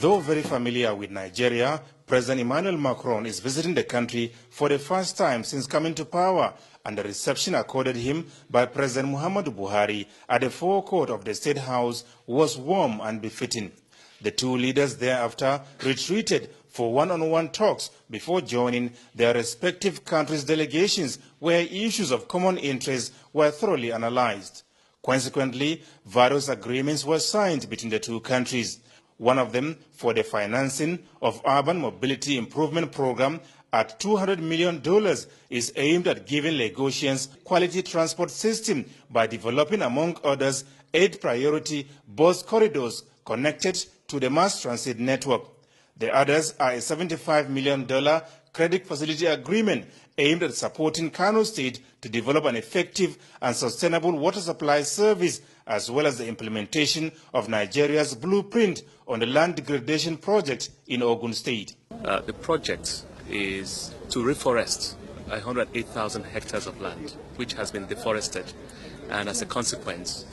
Though very familiar with Nigeria, President Emmanuel Macron is visiting the country for the first time since coming to power, and the reception accorded him by President Muhammadu Buhari at the forecourt of the State House was warm and befitting. The two leaders thereafter retreated for one-on-one talks before joining their respective countries' delegations, where issues of common interest were thoroughly analyzed. Consequently, various agreements were signed between the two countries. One of them for the financing of urban mobility improvement program at $200 million is aimed at giving Lagosians quality transport system by developing, among others, 8 priority bus corridors connected to the mass transit network. The others are a $75 million credit facility agreement aimed at supporting Kano State to develop an effective and sustainable water supply service, as well as the implementation of Nigeria's blueprint on the land degradation project in Ogun State. The project is to reforest 108,000 hectares of land, which has been deforested, and as a consequence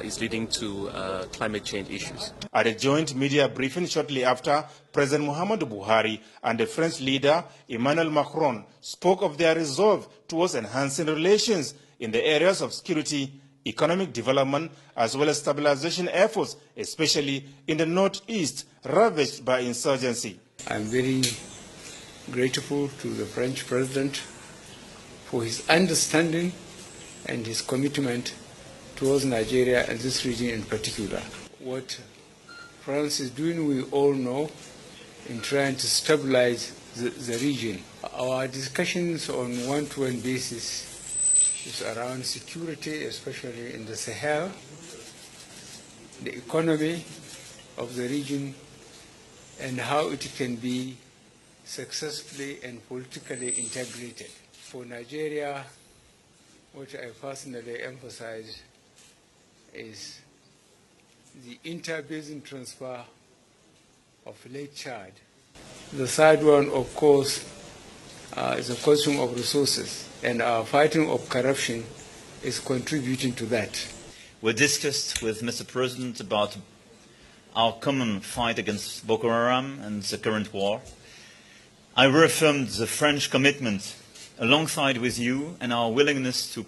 is leading to climate change issues. At a joint media briefing shortly after, President Muhammadu Buhari and the French leader Emmanuel Macron spoke of their resolve towards enhancing relations in the areas of security, economic development, as well as stabilization efforts, especially in the northeast, ravaged by insurgency. I'm very grateful to the French president for his understanding and his commitment towards Nigeria and this region in particular. What France is doing, we all know, in trying to stabilize the region. Our discussions on one-to-one basis is around security, especially in the Sahel, the economy of the region, and how it can be successfully and politically integrated. For Nigeria, what I personally emphasize is the inter-basin transfer of Lake Chad. The third one, of course, is a question of resources, and our fighting of corruption is contributing to that. We discussed with Mr. President about our common fight against Boko Haram and the current war. I reaffirmed the French commitment alongside with you and our willingness to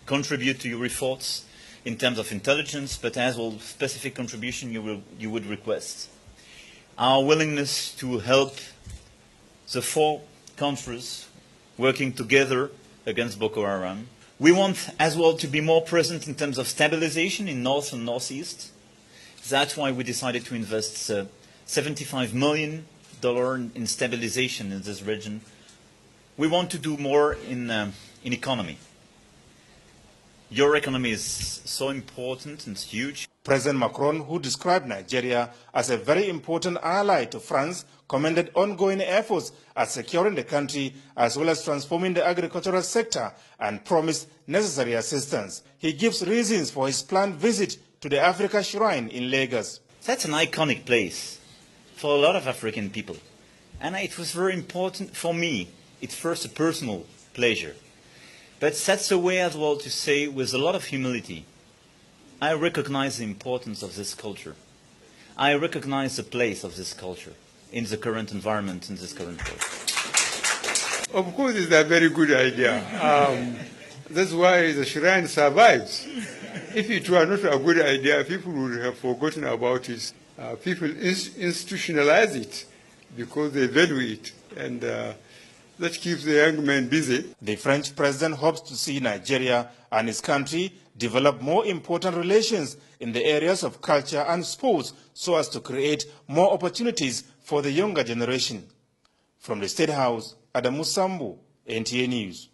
contribute to your efforts in terms of intelligence, but as well specific contribution you would request. Our willingness to help the 4 countries working together against Boko Haram. We want as well to be more present in terms of stabilization in north and northeast. That's why we decided to invest $75 million in stabilization in this region. We want to do more in economy. Your economy is so important and huge. President Macron, who described Nigeria as a very important ally to France, commended ongoing efforts at securing the country as well as transforming the agricultural sector and promised necessary assistance. He gives reasons for his planned visit to the Africa Shrine in Lagos. That's an iconic place for a lot of African people. And it was very important for me. It's first a personal pleasure. But that's a way as well to say, with a lot of humility, I recognize the importance of this culture. I recognize the place of this culture in the current environment, in this current world. Of course, it's a very good idea. That's why the shrine survives. If it were not a good idea, people would have forgotten about it. People institutionalize it because they value it, and that keeps the young men busy. The French president hopes to see Nigeria and his country develop more important relations in the areas of culture and sports so as to create more opportunities for the younger generation. From the State House, Adamu Sambu, NTA News.